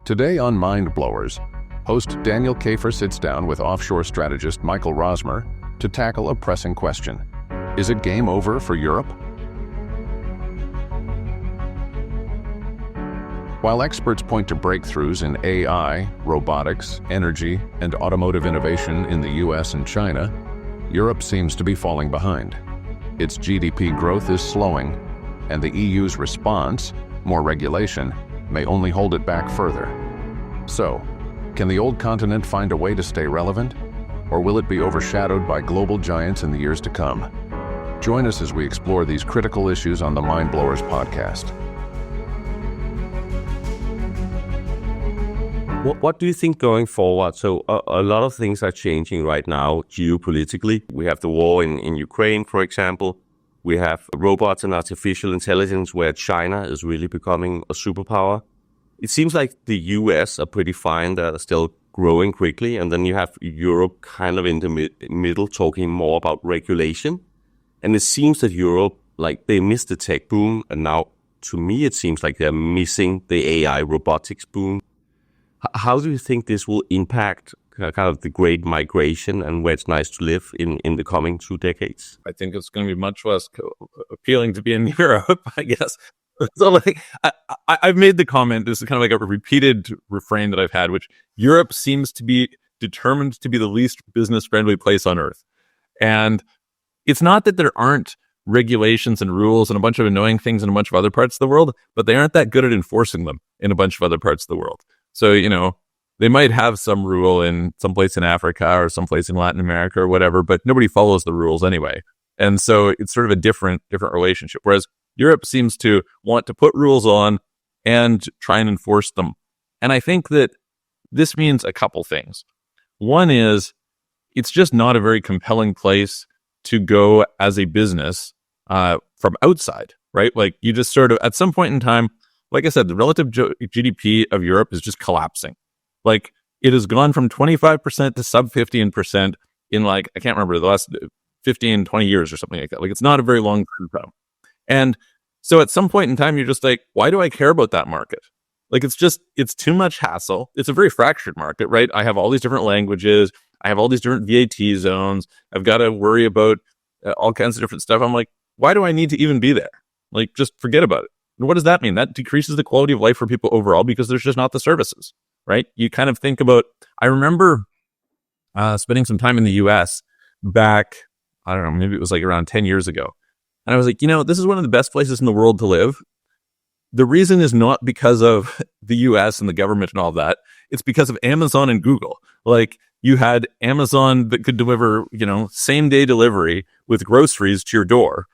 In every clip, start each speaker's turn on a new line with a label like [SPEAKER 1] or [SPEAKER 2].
[SPEAKER 1] Today on Mindblowers, host Daniel Kafer sits down with offshore strategist Michael Rosmer to tackle a pressing question. Is it game over for Europe? While experts point to breakthroughs in AI, robotics, energy, and automotive innovation in the US and China, Europe seems to be falling behind. Its GDP growth is slowing, and the EU's response, more regulation, may only hold it back further. So, can the old continent find a way to stay relevant? Or will it be overshadowed by global giants in the years to come? Join us as we explore these critical issues on the Mindblowers podcast.
[SPEAKER 2] What do you think going forward? So a lot of things are changing right now geopolitically. We have the war in Ukraine, for example. We have robots and artificial intelligence where China is really becoming a superpower. It seems like the US are pretty fine. They're still growing quickly. And then you have Europe kind of in the middle talking more about regulation. And it seems that Europe, like they missed the tech boom. And now to me, it seems like they're missing the AI robotics boom. How do you think this will impact kind of the great migration and where it's nice to live in the coming 2 decades?
[SPEAKER 3] I think it's going to be much less appealing to be in Europe, I guess. So like, I've made the comment, this is kind of like a repeated refrain that I've had, which Europe seems to be determined to be the least business-friendly place on earth. And it's not that there aren't regulations and rules and a bunch of annoying things in a bunch of other parts of the world, but they aren't that good at enforcing them in a bunch of other parts of the world. So, they might have some rule in someplace in Africa or someplace in Latin America or whatever, but nobody follows the rules anyway. And so it's sort of a different relationship. Whereas Europe seems to want to put rules on and try and enforce them. And I think that this means a couple things. One is it's just not a very compelling place to go as a business from outside, right? Like you just sort of, at some point in time, like I said, the relative GDP of Europe is just collapsing. Like it has gone from 25% to sub 15% in like, I can't remember, the last 15, 20 years or something like that. Like it's not a very long term. And so at some point in time, you're just like, why do I care about that market? Like it's too much hassle. It's a very fractured market, right? I have all these different languages. I have all these different VAT zones. I've got to worry about all kinds of different stuff. I'm like, why do I need to even be there? Like, just forget about it. And what does that mean? That decreases the quality of life for people overall because there's just not the services, right? You kind of think about, I remember spending some time in the US back, I don't know, maybe it was like around 10 years ago. And I was like, this is one of the best places in the world to live. The reason is not because of the US and the government and all that. It's because of Amazon and Google. Like you had Amazon that could deliver, same day delivery with groceries to your door.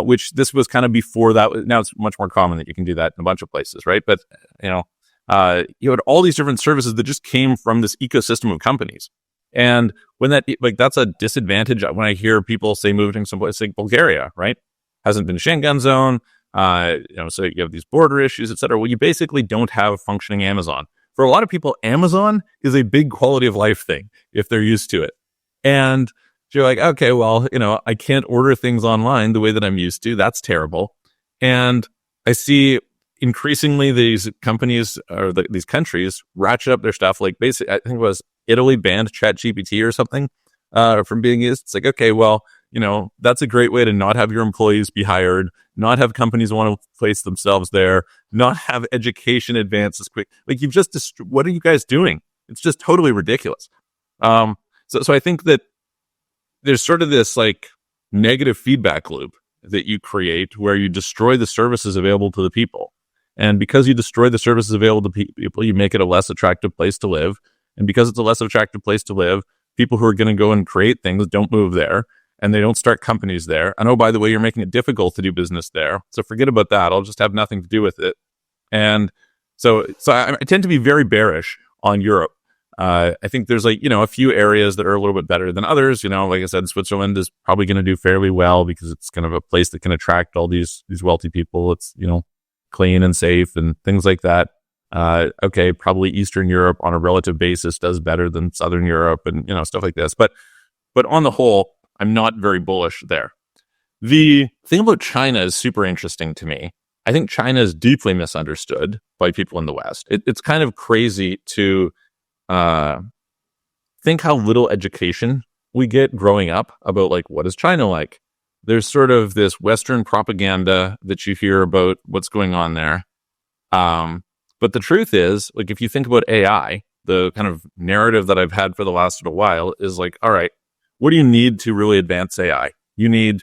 [SPEAKER 3] Which this was kind of before that. Now it's much more common that you can do that in a bunch of places, right? But, you had all these different services that just came from this ecosystem of companies. And when that's a disadvantage when I hear people say moving someplace like Bulgaria, right? Hasn't been a Schengen zone. So you have these border issues, et cetera. Well, you basically don't have functioning Amazon. For a lot of people, Amazon is a big quality of life thing if they're used to it. And you're like, okay, well, I can't order things online the way that I'm used to. That's terrible. And I see increasingly these companies or these countries ratchet up their stuff. Like basically, I think it was Italy banned ChatGPT or something from being used. It's like, okay, well, that's a great way to not have your employees be hired, not have companies want to place themselves there, not have education advance as quick. Like you've just, what are you guys doing? It's just totally ridiculous. So I think that there's sort of this like negative feedback loop that you create where you destroy the services available to the people. And because you destroy the services available to people, you make it a less attractive place to live. And because it's a less attractive place to live, people who are going to go and create things don't move there and they don't start companies there. And oh, by the way, you're making it difficult to do business there. So forget about that. I'll just have nothing to do with it. And so I tend to be very bearish on Europe. I think there's a few areas that are a little bit better than others. Like I said, Switzerland is probably going to do fairly well because it's kind of a place that can attract all these wealthy people. It's, clean and safe and things like that. Okay, probably Eastern Europe on a relative basis does better than Southern Europe and, stuff like this. But on the whole, I'm not very bullish there. The thing about China is super interesting to me. I think China is deeply misunderstood by people in the West. It's kind of crazy to think how little education we get growing up about like, what is China like? There's sort of this Western propaganda that you hear about what's going on there. But the truth is, like, if you think about AI, the kind of narrative that I've had for the last little while is like, all right, what do you need to really advance AI? You need,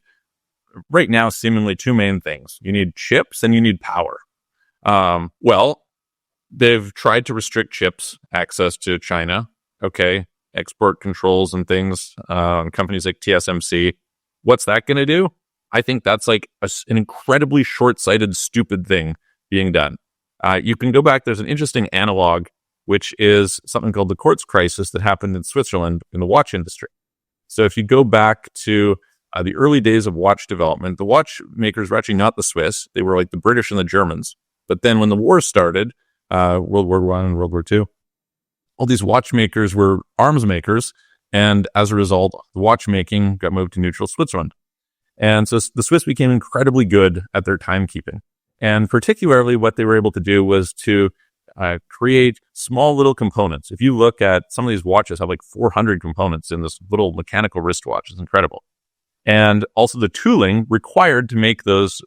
[SPEAKER 3] right now, seemingly two main things. You need chips and you need power. Well, they've tried to restrict chips access to China. Okay. Export controls and things, companies like TSMC. What's that going to do? I think that's like an incredibly short-sighted, stupid thing being done. You can go back. There's an interesting analog, which is something called the quartz crisis that happened in Switzerland in the watch industry. So if you go back to the early days of watch development, the watchmakers were actually not the Swiss. They were like the British and the Germans. But then when the war started, World War I and World War II, all these watchmakers were arms makers. And as a result, the watchmaking got moved to neutral Switzerland. And so the Swiss became incredibly good at their timekeeping. And particularly what they were able to do was to create small little components. If you look at some of these watches have like 400 components in this little mechanical wristwatch. It's incredible. And also the tooling required to make those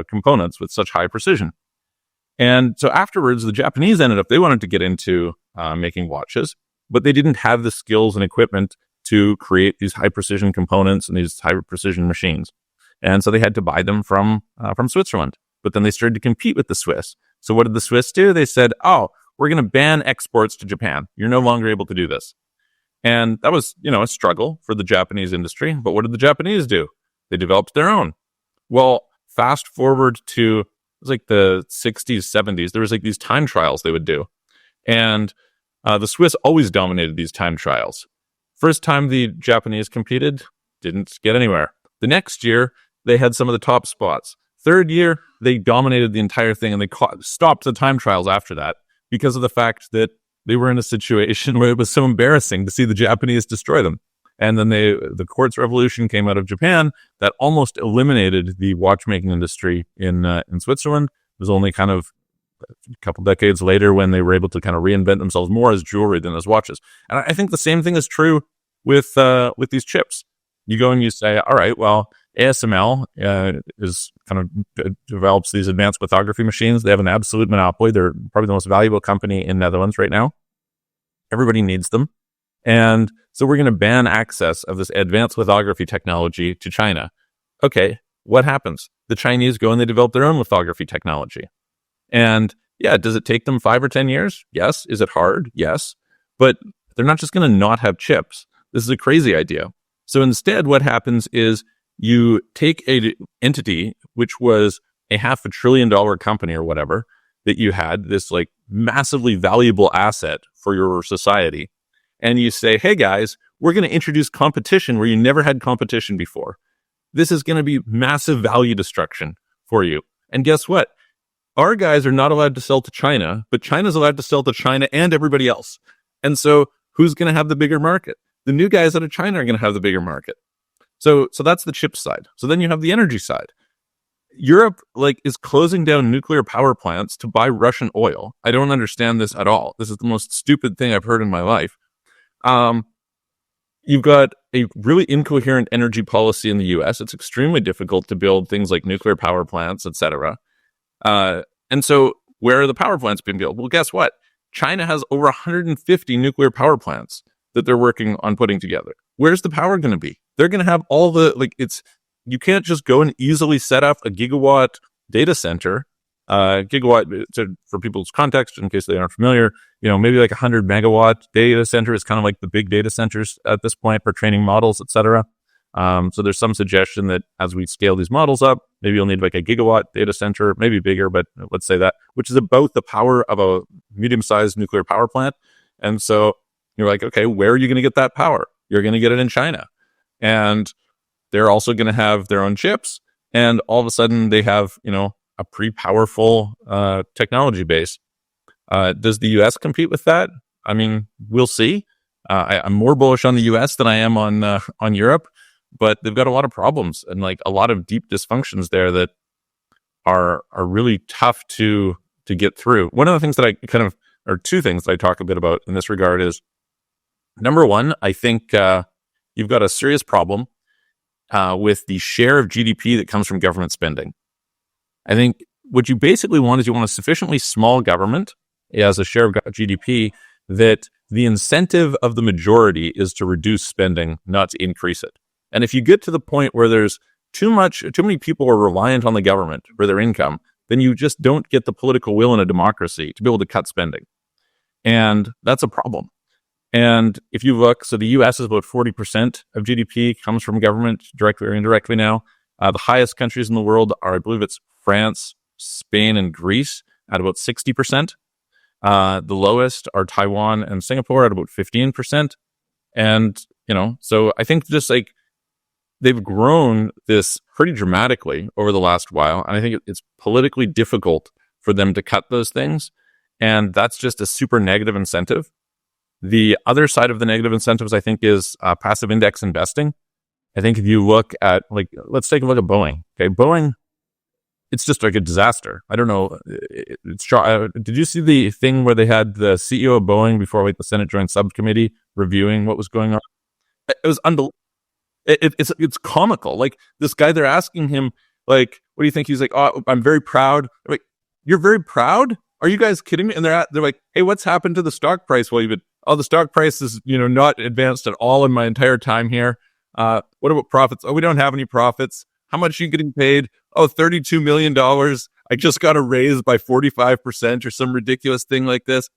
[SPEAKER 3] components with such high precision. And so afterwards, the Japanese ended up, they wanted to get into making watches, but they didn't have the skills and equipment to create these high precision components and these high precision machines. And so they had to buy them from Switzerland. But then they started to compete with the Swiss. So what did the Swiss do? They said, oh, we're going to ban exports to Japan. You're no longer able to do this. And that was, a struggle for the Japanese industry. But what did the Japanese do? They developed their own. Well, fast forward to, it was like the 60s, 70s. There was like these time trials they would do. And the Swiss always dominated these time trials. First time the Japanese competed, didn't get anywhere. The next year, they had some of the top spots. Third year, they dominated the entire thing, and they stopped the time trials after that because of the fact that they were in a situation where it was so embarrassing to see the Japanese destroy them. And then the quartz revolution came out of Japan that almost eliminated the watchmaking industry in Switzerland. It was only kind of a couple decades later when they were able to kind of reinvent themselves more as jewelry than as watches. And I think the same thing is true with these chips. You go and you say, all right, well, ASML is kind of develops these advanced lithography machines. They have an absolute monopoly. They're probably the most valuable company in Netherlands right now. Everybody needs them. And so we're going to ban access of this advanced lithography technology to China. Okay, what happens? The Chinese go and they develop their own lithography technology. And yeah, does it take them 5 or 10 years? Yes. Is it hard? Yes. But they're not just going to not have chips. This is a crazy idea. So instead, what happens is you take a entity, which was a $500 billion company or whatever, that you had, this like massively valuable asset for your society. And you say, hey guys, we're going to introduce competition where you never had competition before. This is going to be massive value destruction for you. And guess what? Our guys are not allowed to sell to China, but China's allowed to sell to China and everybody else. And so who's going to have the bigger market? The new guys out of China are going to have the bigger market. So that's the chip side. So then you have the energy side. Europe is closing down nuclear power plants to buy Russian oil. I don't understand this at all. This is the most stupid thing I've heard in my life. You've got a really incoherent energy policy in the US. It's extremely difficult to build things like nuclear power plants, etc. And so where are the power plants being built? Well, guess what? China has over 150 nuclear power plants that they're working on putting together. Where's the power going to be? They're going to have all the, you can't just go and easily set up a gigawatt data center. Gigawatt, for people's context, in case they aren't familiar, maybe like 100 megawatt data center is kind of like the big data centers at this point for training models, etc. So there's some suggestion that as we scale these models up, maybe you'll need like a gigawatt data center, maybe bigger, but let's say that, which is about the power of a medium-sized nuclear power plant. And so you're like, okay, where are you going to get that power? You're going to get it in China. And they're also going to have their own chips. And all of a sudden they have, a pretty powerful technology base. Does the US compete with that? I mean, we'll see. I'm more bullish on the US than I am on Europe, but they've got a lot of problems and a lot of deep dysfunctions there that are really tough to get through. One of the things that I kind of, or two things that I talk a bit about in this regard is, number one, I think you've got a serious problem with the share of GDP that comes from government spending. I think what you basically want is you want a sufficiently small government as a share of GDP that the incentive of the majority is to reduce spending, not to increase it. And if you get to the point where there's too many people are reliant on the government for their income, then you just don't get the political will in a democracy to be able to cut spending. And that's a problem. And if you look, so the US is about 40% of GDP comes from government, directly or indirectly now. The highest countries in the world are, I believe it's France, Spain, and Greece at about 60%. The lowest are Taiwan and Singapore at about 15%. And, so I think just like they've grown this pretty dramatically over the last while. And I think it's politically difficult for them to cut those things. And that's just a super negative incentive. The other side of the negative incentives, I think, is passive index investing. I think if you look at, let's take a look at Boeing. Okay, Boeing, it's just like a disaster. I don't know. Did you see the thing where they had the CEO of Boeing before the Senate Joint Subcommittee reviewing what was going on? It was unbelievable. It's comical. Like this guy, they're asking him, like, what do you think? He's like, oh, I'm very proud. I'm like, you're very proud? Are you guys kidding me? And they're like, hey, what's happened to the stock price? Well, the stock price is, not advanced at all in my entire time here. What about profits? Oh, we don't have any profits. How much are you getting paid? Oh, $32 million. I just got a raise by 45% or some ridiculous thing like this.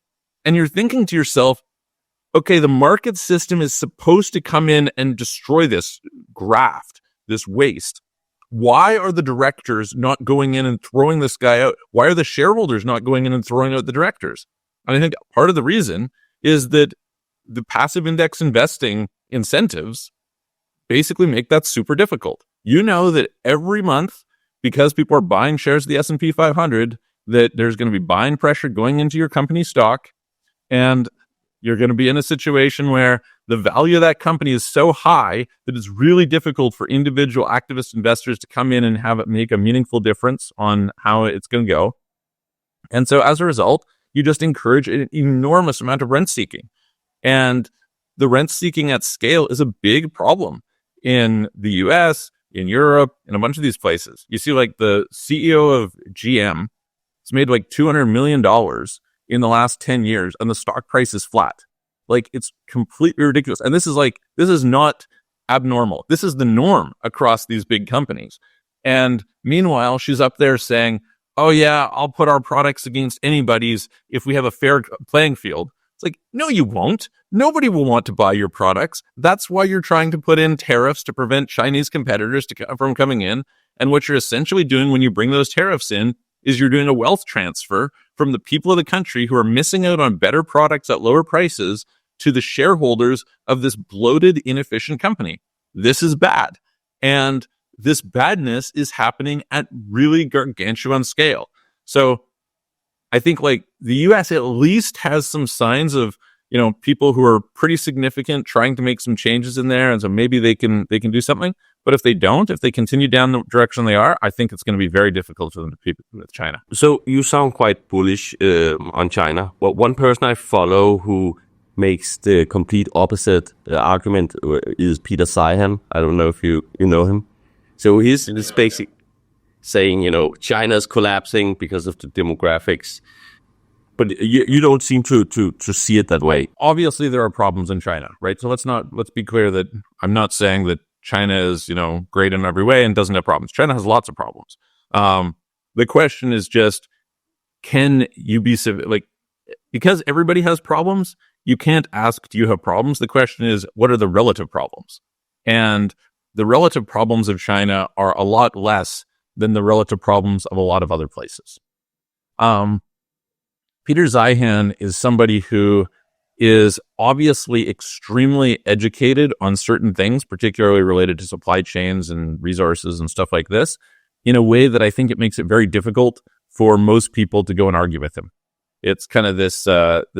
[SPEAKER 3] And you're thinking to yourself, okay, the market system is supposed to come in and destroy this graft, this waste. Why are the directors not going in and throwing this guy out? Why are the shareholders not going in and throwing out the directors? And I think part of the reason is that the passive index investing incentives basically make that super difficult. You know that every month, because people are buying shares of the S&P 500, that there's going to be buying pressure going into your company stock, and you're going to be in a situation where the value of that company is so high that it's really difficult for individual activist investors to come in and have it make a meaningful difference on how it's going to go. And so as a result, you just encourage an enormous amount of rent seeking. And the rent seeking at scale is a big problem in the US, in Europe, in a bunch of these places. You see, like the CEO of GM has made like $200 million in the last 10 years, and the stock price is flat. Like, it's completely ridiculous. And this is not abnormal. This is the norm across these big companies. And meanwhile, she's up there saying, oh yeah, I'll put our products against anybody's if we have a fair playing field. It's like, no, you won't. Nobody will want to buy your products. That's why you're trying to put in tariffs to prevent Chinese competitors from coming in. And what you're essentially doing when you bring those tariffs in is you're doing a wealth transfer from the people of the country who are missing out on better products at lower prices to the shareholders of this bloated, inefficient company. This is bad. And this badness is happening at really gargantuan scale. So I think like the US at least has some signs of, people who are pretty significant trying to make some changes in there. And so maybe they can do something. But if they continue down the direction they are, I think it's going to be very difficult for them to compete with China.
[SPEAKER 2] So you sound quite bullish on China. Well, one person I follow who makes the complete opposite argument is Peter Zeihan. I don't know if you know him. So he's basically saying, China's collapsing because of the demographics. But you don't seem to see it that way.
[SPEAKER 3] Obviously, there are problems in China, right? So let's be clear that I'm not saying that China is, great in every way and doesn't have problems. China has lots of problems. The question is just, can you be because everybody has problems, you can't ask, do you have problems? The question is, what are the relative problems? And the relative problems of China are a lot less than the relative problems of a lot of other places. Peter Zeihan is somebody who is obviously extremely educated on certain things, particularly related to supply chains and resources and stuff like this, in a way that I think it makes it very difficult for most people to go and argue with him. It's kind of this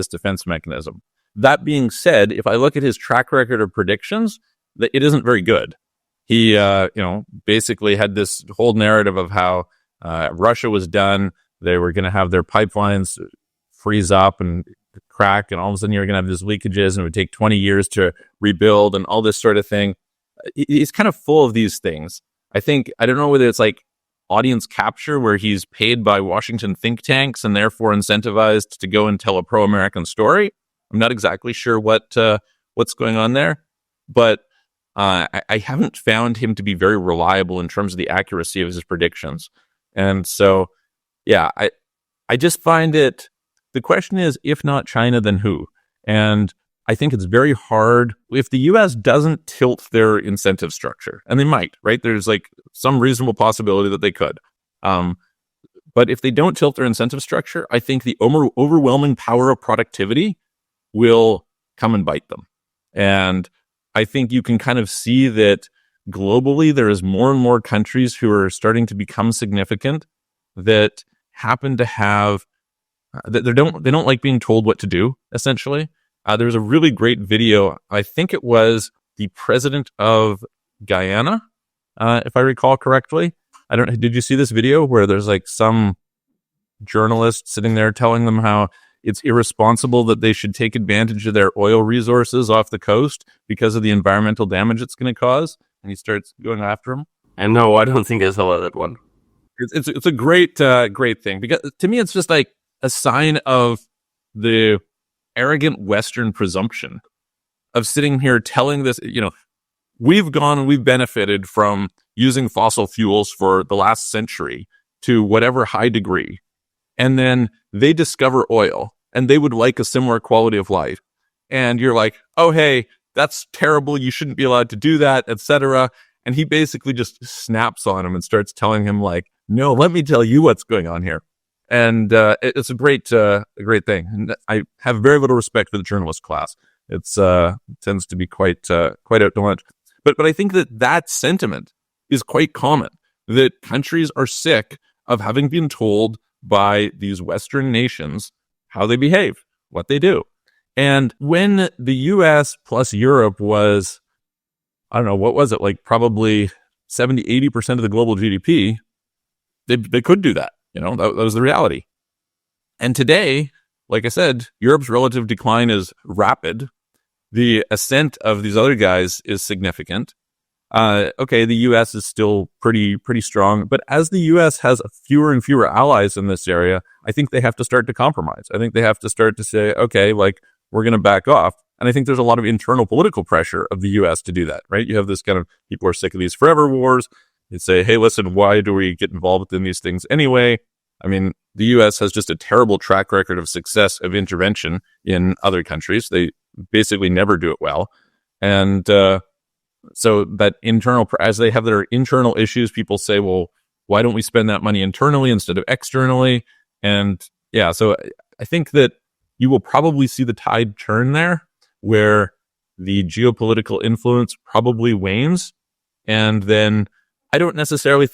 [SPEAKER 3] defense mechanism. That being said, if I look at his track record of predictions, it isn't very good. He, basically had this whole narrative of how Russia was done. They were going to have their pipelines freeze up and crack, and all of a sudden you're going to have these leakages, and it would take 20 years to rebuild and all this sort of thing. He's kind of full of these things. I don't know whether it's like audience capture, where he's paid by Washington think tanks and therefore incentivized to go and tell a pro-American story. I'm not exactly sure what's going on there, but I haven't found him to be very reliable in terms of the accuracy of his predictions. And so, yeah, I just find it, the question is, if not China, then who? And I think it's very hard if the US doesn't tilt their incentive structure, and they might, right? There's like some reasonable possibility that they could. But if they don't tilt their incentive structure, I think the overwhelming power of productivity will come and bite them. And I think you can kind of see that globally, there is more and more countries who are starting to become significant that happen to have, that they don't like being told what to do, essentially. There was a really great video. I think it was the president of Guyana, if I recall correctly. Did you see this video where there's like some journalist sitting there telling them how it's irresponsible that they should take advantage of their oil resources off the coast because of the environmental damage it's going to cause? And he starts going after him.
[SPEAKER 2] And no, I don't think I saw that one.
[SPEAKER 3] It's a great thing, because to me it's just like a sign of the arrogant Western presumption of sitting here telling this, we've gone and we've benefited from using fossil fuels for the last century to whatever high degree. And then they discover oil and they would like a similar quality of life. And you're like, oh, hey, that's terrible. You shouldn't be allowed to do that, etc. And he basically just snaps on him and starts telling him like, no, let me tell you what's going on here. And it's a great thing. And I have very little respect for the journalist class. It tends to be quite out to lunch. But I think that sentiment is quite common, that countries are sick of having been told by these Western nations how they behave, what they do. And when the US plus Europe was, I don't know, what was it, like probably 70, 80% of the global GDP, they could do that. That was the reality. And today, like I said, Europe's relative decline is rapid. The ascent of these other guys is significant. Okay, the U.S. is still pretty strong, but as the U.S. has fewer and fewer allies in this area, I think they have to start to compromise. I think they have to start to say, okay, like, we're going to back off. And I think there's a lot of internal political pressure of the U.S. to do that, right? You have this kind of, people are sick of these forever wars. They say, hey, listen, why do we get involved in these things anyway? I mean, the U.S. has just a terrible track record of success of intervention in other countries. They basically never do it well. And so that as they have their internal issues, people say, well, why don't we spend that money internally instead of externally? And yeah, so I think that you will probably see the tide turn there, where the geopolitical influence probably wanes. And then I'm not necessarily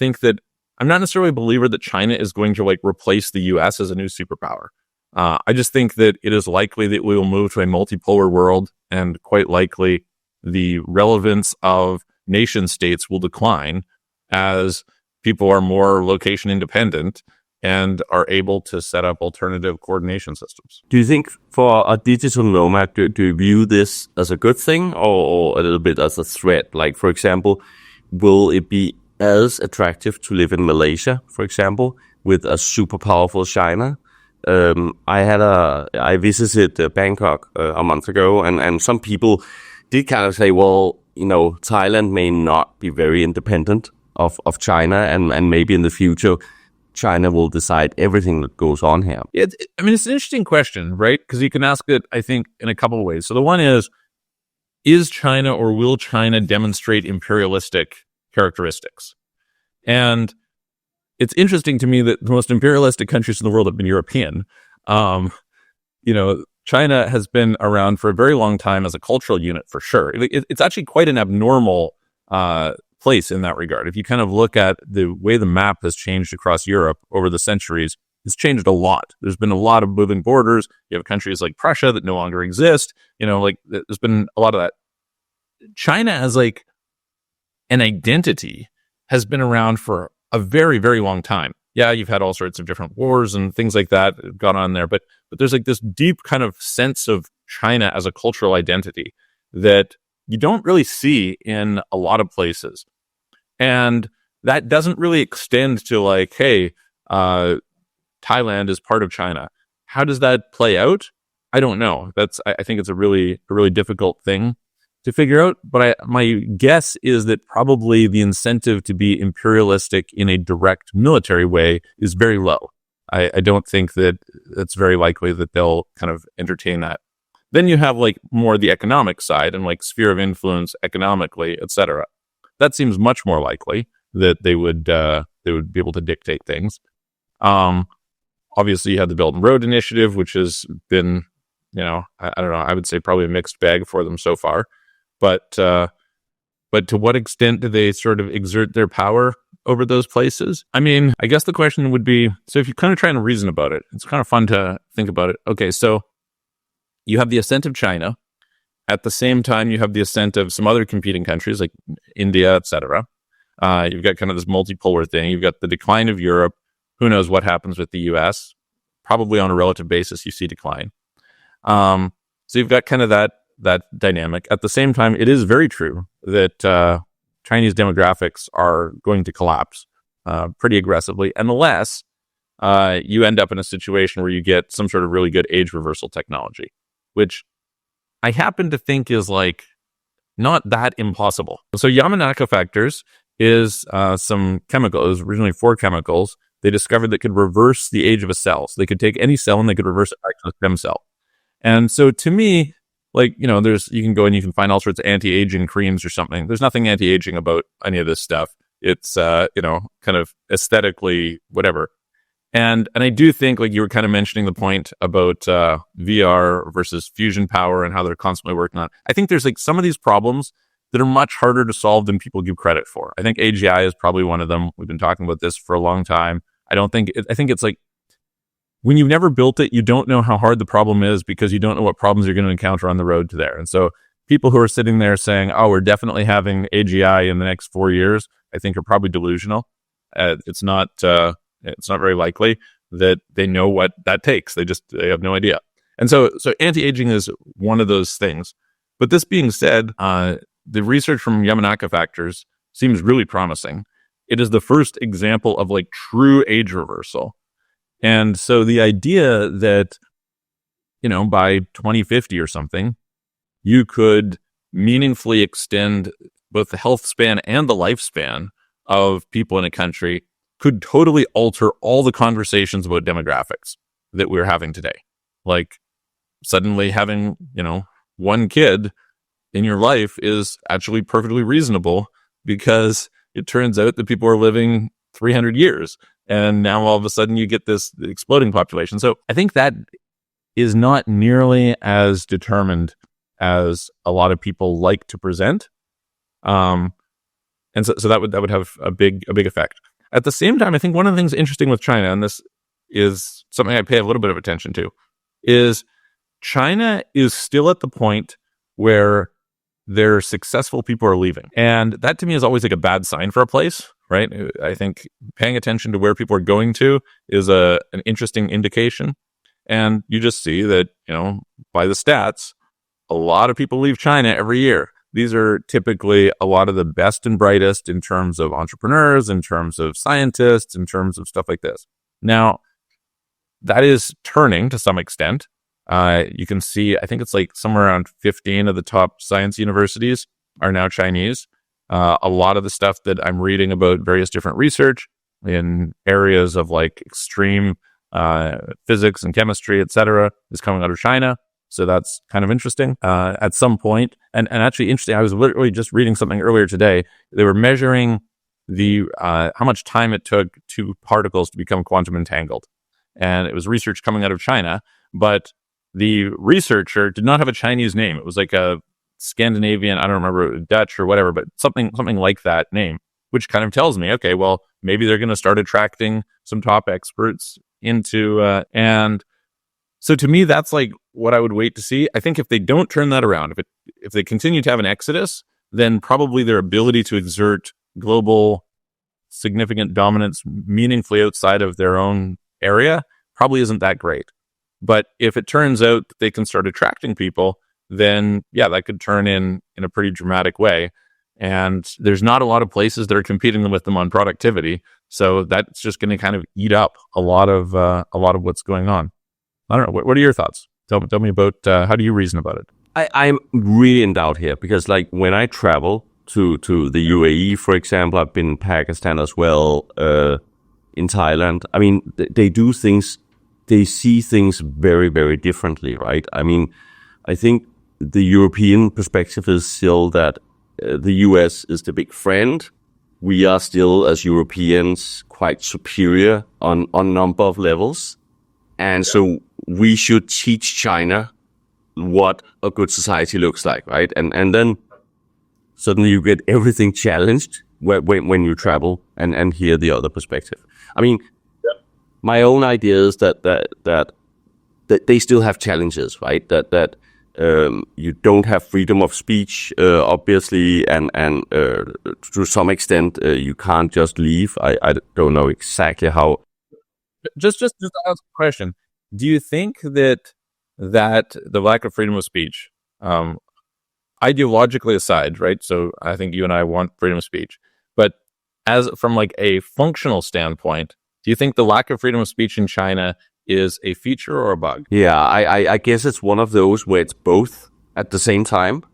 [SPEAKER 3] a believer that China is going to like replace the US as a new superpower. I just think that it is likely that we will move to a multipolar world, and quite likely the relevance of nation states will decline as people are more location independent and are able to set up alternative coordination systems.
[SPEAKER 2] Do you think for a digital nomad, do you view this as a good thing or a little bit as a threat? Like, for example, will it be as attractive to live in Malaysia, for example, with a super powerful China? I visited Bangkok a month ago, and some people did kind of say, well, Thailand may not be very independent of China, and maybe in the future, China will decide everything that goes on here.
[SPEAKER 3] It's an interesting question, right? Because you can ask it, I think, in a couple of ways. So the one is China, or will China demonstrate imperialistic characteristics? And it's interesting to me that the most imperialistic countries in the world have been European. China has been around for a very long time as a cultural unit, for sure. It's actually quite an abnormal place in that regard. If you kind of look at the way the map has changed across Europe over the centuries, it's changed a lot. There's been a lot of moving borders. You have countries like Prussia that no longer exist. There's been a lot of that. China as like an identity has been around for a very, very long time. yeah, you've had all sorts of different wars and things like that gone on there, but there's like this deep kind of sense of China as a cultural identity that you don't really see in a lot of places. And that doesn't really extend to like, hey, Thailand is part of China. How does that play out? I don't know. I think it's a really difficult thing to figure out. But my guess is that probably the incentive to be imperialistic in a direct military way is very low. I don't think that it's very likely that they'll kind of entertain that. Then you have like more the economic side and like sphere of influence economically, etc. That seems much more likely that they would be able to dictate things. Obviously, you have the Belt and Road Initiative, which has been, I don't know, I would say probably a mixed bag for them so far. But to what extent do they sort of exert their power over those places? I mean, I guess the question would be, so if you kind of try and reason about it, it's kind of fun to think about it. Okay, so you have the ascent of China. At the same time, you have the ascent of some other competing countries like India, etc. You've got kind of this multipolar thing. You've got the decline of Europe. Who knows what happens with the US? Probably on a relative basis, you see decline. So you've got kind of that dynamic. At the same time, it is very true that Chinese demographics are going to collapse pretty aggressively unless you end up in a situation where you get some sort of really good age reversal technology, which I happen to think is like not that impossible. So Yamanaka factors is some chemical. It was originally 4 chemicals they discovered that could reverse the age of a cell. So they could take any cell and they could reverse it back to a stem cell. And so to me, like, you can go and you can find all sorts of anti-aging creams or something. There's nothing anti-aging about any of this stuff. It's, kind of aesthetically whatever. And I do think, like you were kind of mentioning the point about VR versus fusion power and how they're constantly working on it. I think there's like some of these problems that are much harder to solve than people give credit for. I think AGI is probably one of them. We've been talking about this for a long time. I think it's like when you've never built it, you don't know how hard the problem is because you don't know what problems you're going to encounter on the road to there. And so people who are sitting there saying, oh, we're definitely having AGI in the next 4 years, I think are probably delusional. It's not very likely that they know what that takes. They have no idea. And so anti-aging is one of those things. But this being said, the research from Yamanaka factors seems really promising. It is the first example of like true age reversal. And so the idea that, by 2050 or something, you could meaningfully extend both the health span and the lifespan of people in a country could totally alter all the conversations about demographics that we're having today. Like suddenly having, one kid in your life is actually perfectly reasonable because it turns out that people are living 300 years. And now all of a sudden you get this exploding population. So I think that is not nearly as determined as a lot of people like to present. And so that would have a big effect. At the same time, I think one of the things interesting with China, and this is something I pay a little bit of attention to, is China is still at the point where their successful people are leaving. And that to me is always like a bad sign for a place, right? I think paying attention to where people are going to is an interesting indication. And you just see that, by the stats, a lot of people leave China every year. These are typically a lot of the best and brightest in terms of entrepreneurs, in terms of scientists, in terms of stuff like this. Now, that is turning to some extent. You can see, I think it's like somewhere around 15 of the top science universities are now Chinese. A lot of the stuff that I'm reading about various different research in areas of like extreme physics and chemistry, etc., is coming out of China. So that's kind of interesting at some point. And actually interesting, I was literally just reading something earlier today. They were measuring the how much time it took 2 particles to become quantum entangled. And it was research coming out of China, but the researcher did not have a Chinese name. It was like a Scandinavian, I don't remember, Dutch or whatever, but something like that name, which kind of tells me, okay, well, maybe they're going to start attracting some top experts into, and so to me, that's like what I would wait to see. I think if they don't turn that around, if they continue to have an exodus, then probably their ability to exert global significant dominance meaningfully outside of their own area probably isn't that great. But if it turns out that they can start attracting people, then yeah, that could turn in a pretty dramatic way. And there's not a lot of places that are competing with them on productivity, so that's just going to kind of eat up a lot of what's going on. I don't know. What are your thoughts? Tell me about how do you reason about it?
[SPEAKER 2] I'm really in doubt here because, like, when I travel to the UAE, for example, I've been in Pakistan as well, in Thailand. I mean, they do things, they see things very, very differently, right? I mean, I think the European perspective is still that the US is the big friend. We are still, as Europeans, quite superior on number of levels. And so we should teach China what a good society looks like, right? And then suddenly you get everything challenged when you travel and hear the other perspective. I mean, my own idea is that they still have challenges, right? That you don't have freedom of speech, obviously, and to some extent you can't just leave. I don't know exactly how.
[SPEAKER 3] Just to ask a question: do you think that the lack of freedom of speech, ideologically aside, right? So I think you and I want freedom of speech, but as from like a functional standpoint, do you think the lack of freedom of speech in China is a feature or a bug?
[SPEAKER 2] Yeah, I guess it's one of those where it's both at the same time.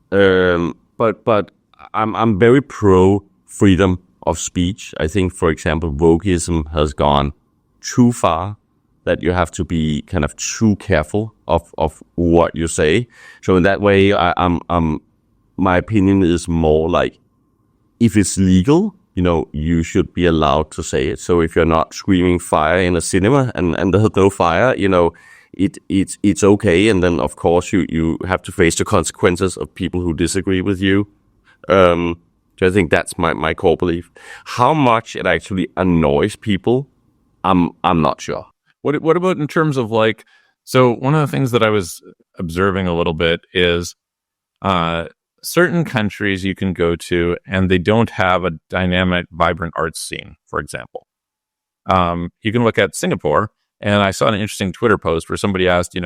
[SPEAKER 2] But I'm very pro freedom of speech. I think, for example, wokeism has gone too far, that you have to be kind of too careful of what you say. So in that way, my opinion is more like, if it's legal, you should be allowed to say it. So if you're not screaming fire in a cinema and there's no fire, it's okay. And then of course you have to face the consequences of people who disagree with you. So I think that's my core belief. How much it actually annoys people, I'm not sure.
[SPEAKER 3] What about in terms of like, so one of the things that I was observing a little bit is certain countries you can go to and they don't have a dynamic, vibrant arts scene, for example. You can look at Singapore, and I saw an interesting Twitter post where somebody asked,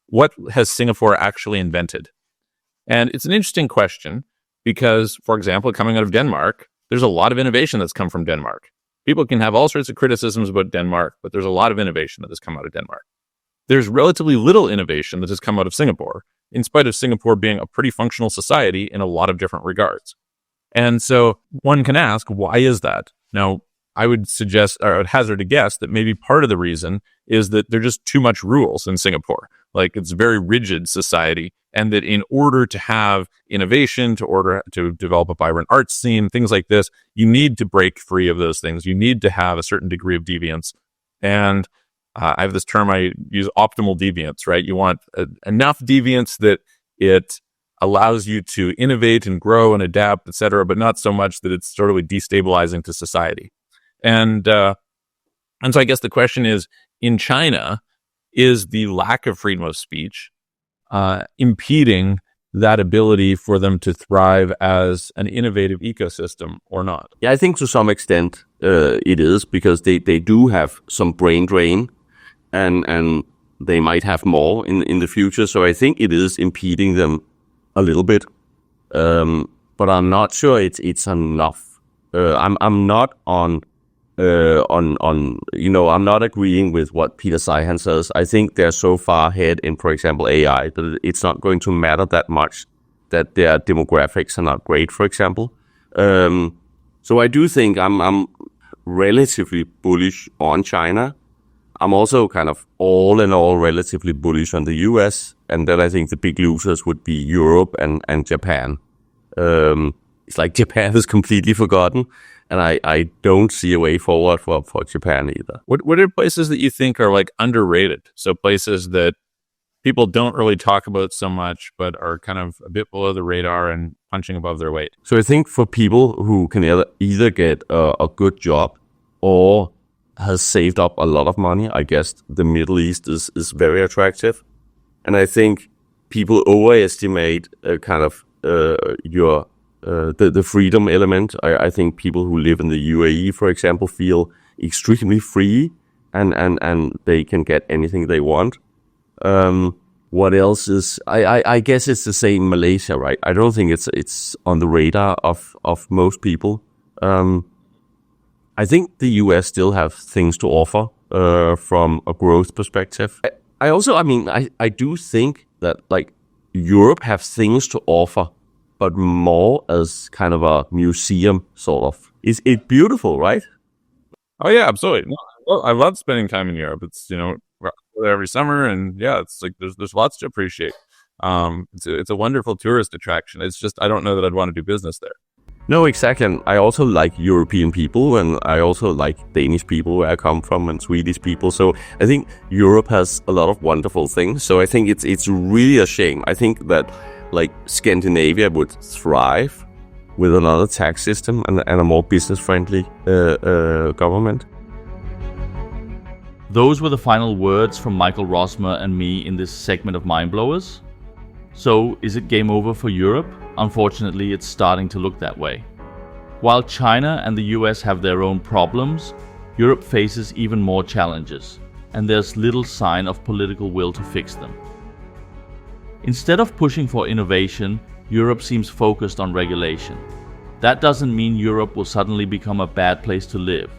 [SPEAKER 3] what has Singapore actually invented? And it's an interesting question because, for example, coming out of Denmark, there's a lot of innovation that's come from Denmark. People can have all sorts of criticisms about Denmark, but there's a lot of innovation that has come out of Denmark. There's relatively little innovation that has come out of Singapore, in spite of Singapore being a pretty functional society in a lot of different regards. And so one can ask, why is that? Now, I would suggest, or I would hazard a guess, that maybe part of the reason is that there are just too much rules in Singapore. Like, it's a very rigid society, and that in order to have innovation, to develop a vibrant arts scene, things like this, you need to break free of those things. You need to have a certain degree of deviance. And I have this term I use, optimal deviance, right? You want enough deviance that it allows you to innovate and grow and adapt, et cetera, but not so much that it's totally destabilizing to society. And so I guess the question is, in China, is the lack of freedom of speech impeding that ability for them to thrive as an innovative ecosystem or not?
[SPEAKER 2] Yeah, I think to some extent it is, because they do have some brain drain, and they might have more in the future. So I think it is impeding them a little bit, but I'm not sure it's enough. I'm not on I'm not agreeing with what Peter Zeihan says. I think they're so far ahead in, for example, AI, that it's not going to matter that much that their demographics are not great, for example. So I do think I'm relatively bullish on China. I'm also kind of all in all relatively bullish on the US, and then I think the big losers would be Europe and Japan. It's like Japan is completely forgotten, and I don't see a way forward for Japan either.
[SPEAKER 3] What are places that you think are like underrated? So places that people don't really talk about so much, but are kind of a bit below the radar and punching above their weight.
[SPEAKER 2] So I think for people who can either get a good job or has saved up a lot of money, I guess the Middle East is very attractive. And I think people overestimate kind of your the freedom element. I think people who live in the UAE, for example, feel extremely free and they can get anything they want. What else is? I guess it's the same in Malaysia, right? I don't think it's on the radar of most people. I think the US still have things to offer from a growth perspective. I do think that like Europe have things to offer, but more as kind of a museum sort of. Is it beautiful, right?
[SPEAKER 3] Oh yeah, absolutely. No, I love spending time in Europe. It's, we're there every summer, and yeah, it's like there's lots to appreciate. It's a wonderful tourist attraction. It's just I don't know that I'd want to do business there.
[SPEAKER 2] No, exactly. And I also like European people, and I also like Danish people where I come from, and Swedish people. So I think Europe has a lot of wonderful things. So I think it's really a shame. I think that like Scandinavia would thrive with another tax system and a more business-friendly government.
[SPEAKER 4] Those were the final words from Michael Rosmer and me in this segment of Mindblowers. So, is it game over for Europe? Unfortunately, it's starting to look that way. While China and the US have their own problems, Europe faces even more challenges, and there's little sign of political will to fix them. Instead of pushing for innovation, Europe seems focused on regulation. That doesn't mean Europe will suddenly become a bad place to live,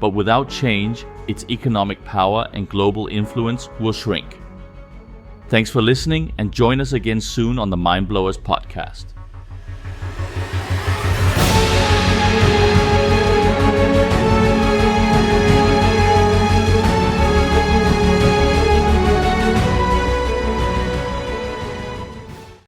[SPEAKER 4] but without change, its economic power and global influence will shrink. Thanks for listening, and join us again soon on the Mindblowers podcast.